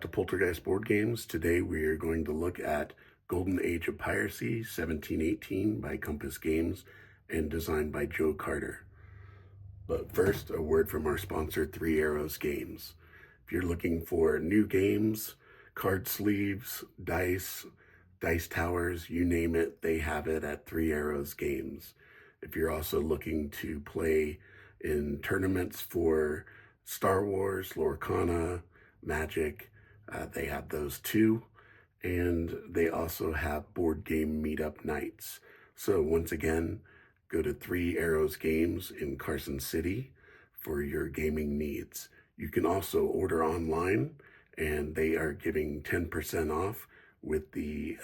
back to Poltergeist Board Games. Today we are going to look at Golden Age of Piracy, 1718 by Compass Games and designed by Joe Carter. But first, a word from our sponsor, Three Arrows Games. If you're looking for new games, card sleeves, dice towers, you name it, they have it at Three Arrows Games. If you're also looking to play in tournaments for Star Wars, Lorcana, Magic, they have those too. And they also have board game meetup nights. So once again, go to Three Arrows Games in Carson City for your gaming needs. You can also order online, and they are giving 10% off with the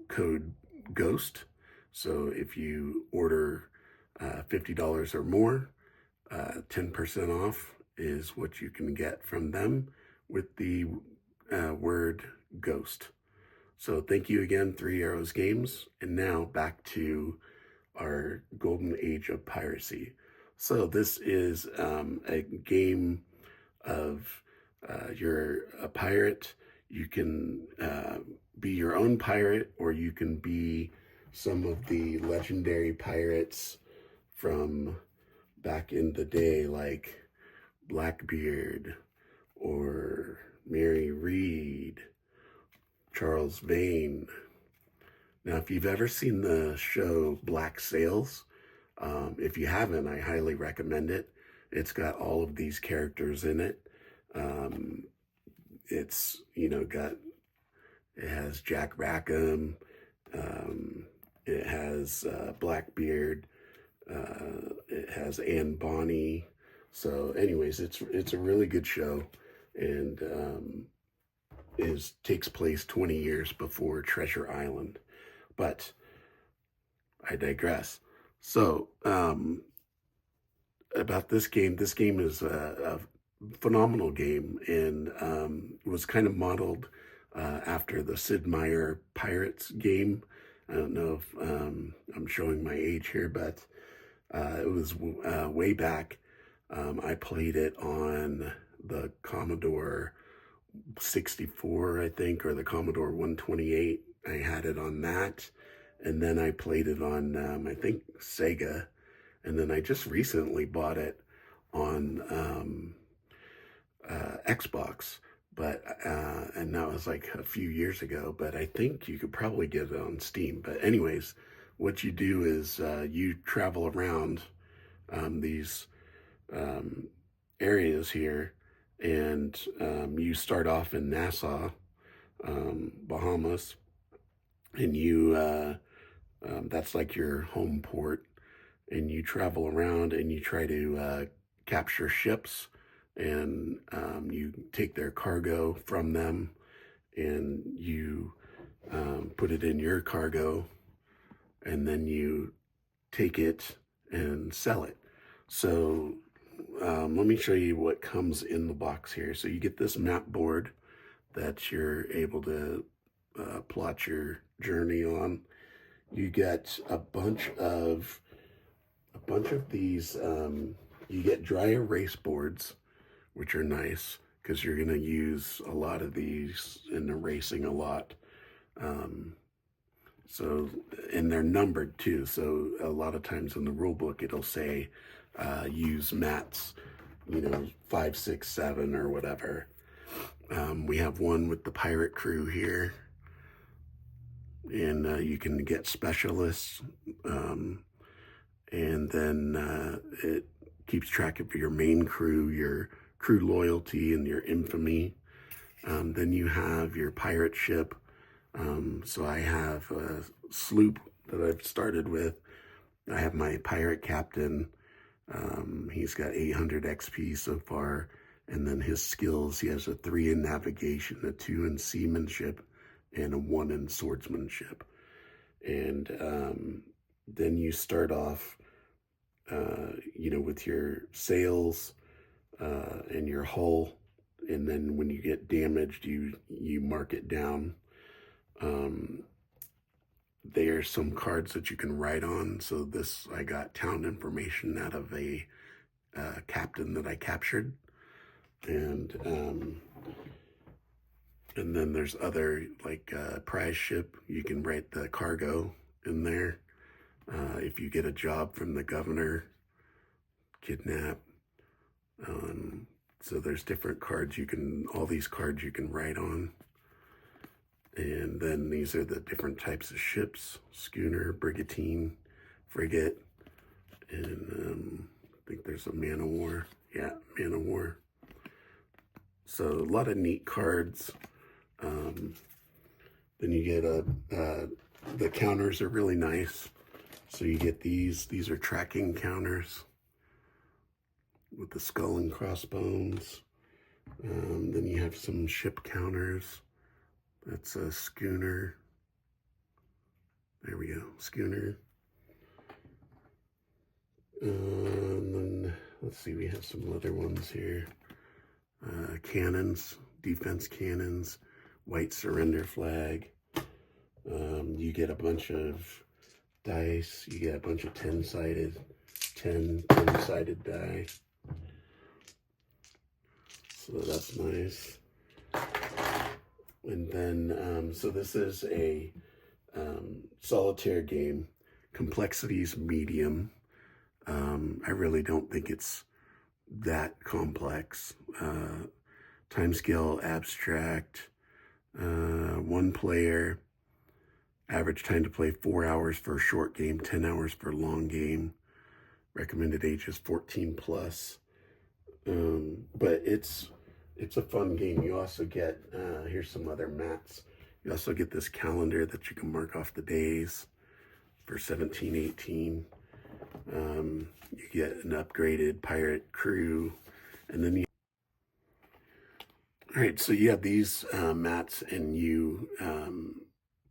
code GHOST. So if you order $50 or more, 10% off is what you can get from them with the word GHOST. So thank you again, Three Arrows Games. And now back to our Golden Age of Piracy. So this is a game of you're a pirate. You can be your own pirate, or you can be some of the legendary pirates from back in the day, like Blackbeard or Mary Read, Charles Vane. Now, if you've ever seen the show Black Sails, if you haven't, I highly recommend it. It's got all of these characters in it. It's, it has Jack Rackham, it has Blackbeard, it has Anne Bonny. So anyways, it's a really good show, and takes place 20 years before Treasure Island. But I digress. So about this game is a phenomenal game, and was kind of modeled after the Sid Meier Pirates game. I don't know if I'm showing my age here, but it was way back. I played it on the Commodore 64, I think, or the Commodore 128. I had it on that, and then I played it on, I think, Sega, and then I just recently bought it on Xbox, but and that was like a few years ago, but I think you could probably get it on Steam. But anyways, what you do is you travel around these areas here, and you start off in Nassau, Bahamas, and you that's like your home port, and you travel around and you try to capture ships, and you take their cargo from them, and you put it in your cargo, and then you take it and sell it. So let me show you what comes in the box here. So you get this map board that you're able to plot your journey on. You get a bunch of these. You get dry erase boards, which are nice because you're going to use a lot of these in erasing a lot. So, and they're numbered too. So a lot of times in the rule book, it'll say use mats, 5, 6, 7, or whatever. We have one with the pirate crew here, and you can get specialists, and then it keeps track of your main crew, your crew loyalty, and your infamy. Then you have your pirate ship. So I have a sloop that I've started with. I have my pirate captain. He's got 800 XP so far. And then his skills, he has a 3 in navigation, a 2 in seamanship, and a 1 in swordsmanship. And then you start off, with your sails and your hull. And then when you get damaged, you mark it down. There's some cards that you can write on. So this, I got town information out of a captain that I captured. And And then there's other, like prize ship. You can write the cargo in there. If you get a job from the governor, kidnap. So there's different cards all these cards you can write on. And then these are the different types of ships: schooner, brigantine, frigate, and I think there's a man of war. Yeah, man of war. So a lot of neat cards. Then you get the counters are really nice. So you get these are tracking counters with the skull and crossbones. Then you have some ship counters. That's a schooner. There we go, schooner. And then, let's see, we have some other ones here. Cannons, defense cannons, white surrender flag. You get a bunch of dice. You get a bunch of 10-sided die. So that's nice. And then, so this is a solitaire game. Complexity's medium. I really don't think it's that complex. Timescale abstract. 1 player. Average time to play 4 hours for a short game, 10 hours for a long game. Recommended age is 14 plus. But it's a fun game. You also get, here's some other mats. You also get this calendar that you can mark off the days for 1718. You get an upgraded pirate crew. And then all right, so you have these mats, and you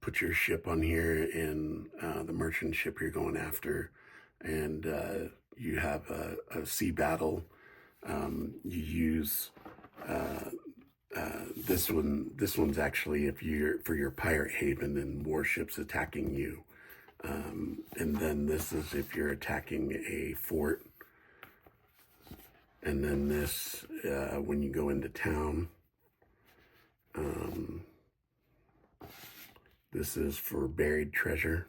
put your ship on here, and the merchant ship you're going after, and you have a sea battle. You use this one. This one's actually for your pirate haven and warships attacking you. And then this is if you're attacking a fort. And then this when you go into town. This is for buried treasure.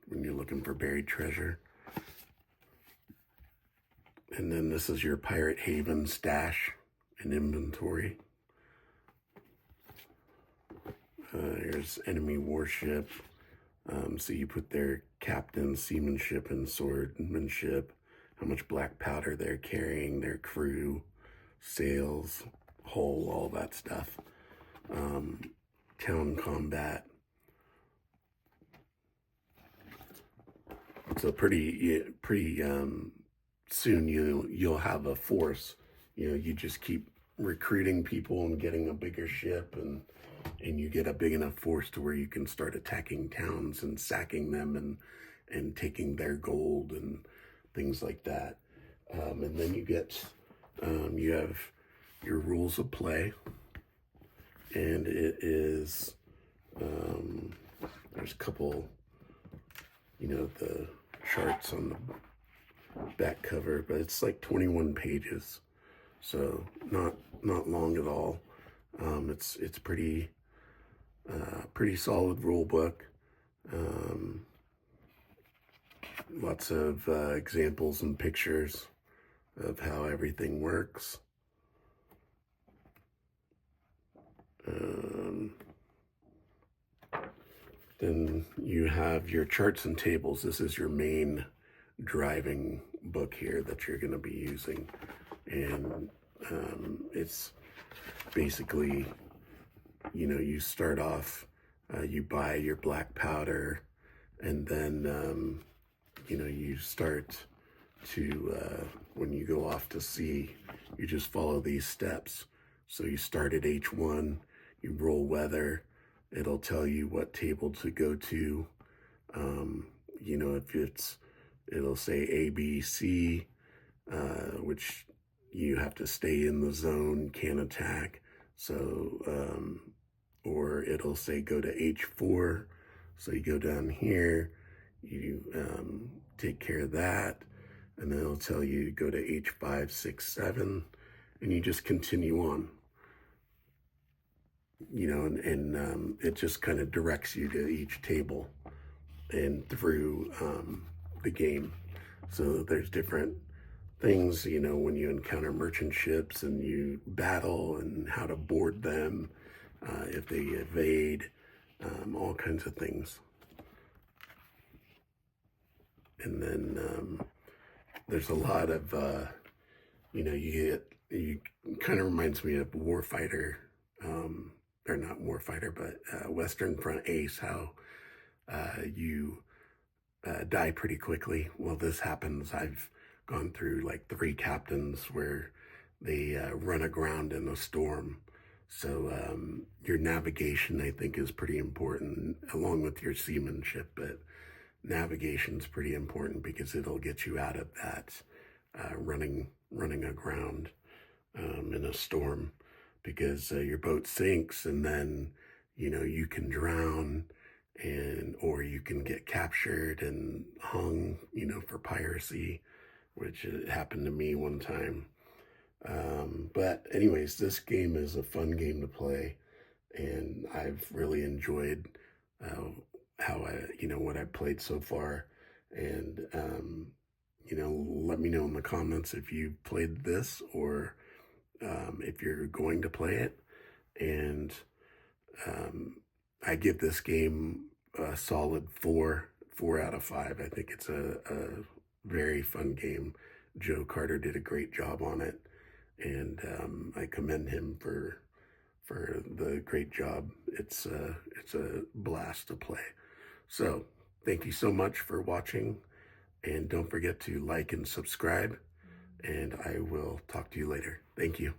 When you're looking for buried treasure. And then this is your pirate haven stash and inventory. Here's enemy warship. So you put their captain, seamanship, and swordmanship, how much black powder they're carrying, their crew, sails, hull, all that stuff. Town combat. So pretty soon you'll have a force. You just keep recruiting people and getting a bigger ship, and you get a big enough force to where you can start attacking towns and sacking them and taking their gold and things like that. And then you have your rules of play, and it is there's a couple, the charts on the back cover, but it's like 21 pages, so not long at all. It's pretty solid rule book. Lots of examples and pictures of how everything works. Then you have your charts and tables. This is your main driving book here that you're going to be using. And it's basically, you start off, you buy your black powder, and then, you start to, when you go off to sea, you just follow these steps. So you start at H1, you roll weather, it'll tell you what table to go to. If it'll say A, B, C, which you have to stay in the zone, can't attack. So, or it'll say go to H4. So you go down here, you take care of that, and then it'll tell you go to H5, 6, 7, and you just continue on. and it just kind of directs you to each table and through the game. So there's different things, when you encounter merchant ships and you battle and how to board them, if they evade, all kinds of things. And then there's a lot of, you kind of reminds me of Warfighter, or not Warfighter, but Western Front Ace, how you die pretty quickly. Well, this happens. I've gone through like 3 captains where they run aground in a storm. So your navigation, I think, is pretty important, along with your seamanship. But navigation's pretty important because it'll get you out of that running aground in a storm, because your boat sinks, and then you can drown, or you can get captured and hung, for piracy, which happened to me one time. But anyways, this game is a fun game to play, and I've really enjoyed how what I've played so far. And let me know in the comments if you played this, or if you're going to play it. And I give this game a solid 4 out of 5. I think it's a very fun game. Joe Carter did a great job on it, and I commend him for the great job. It's a blast to play. So thank you so much for watching, and don't forget to like and subscribe, and I will talk to you later. Thank you.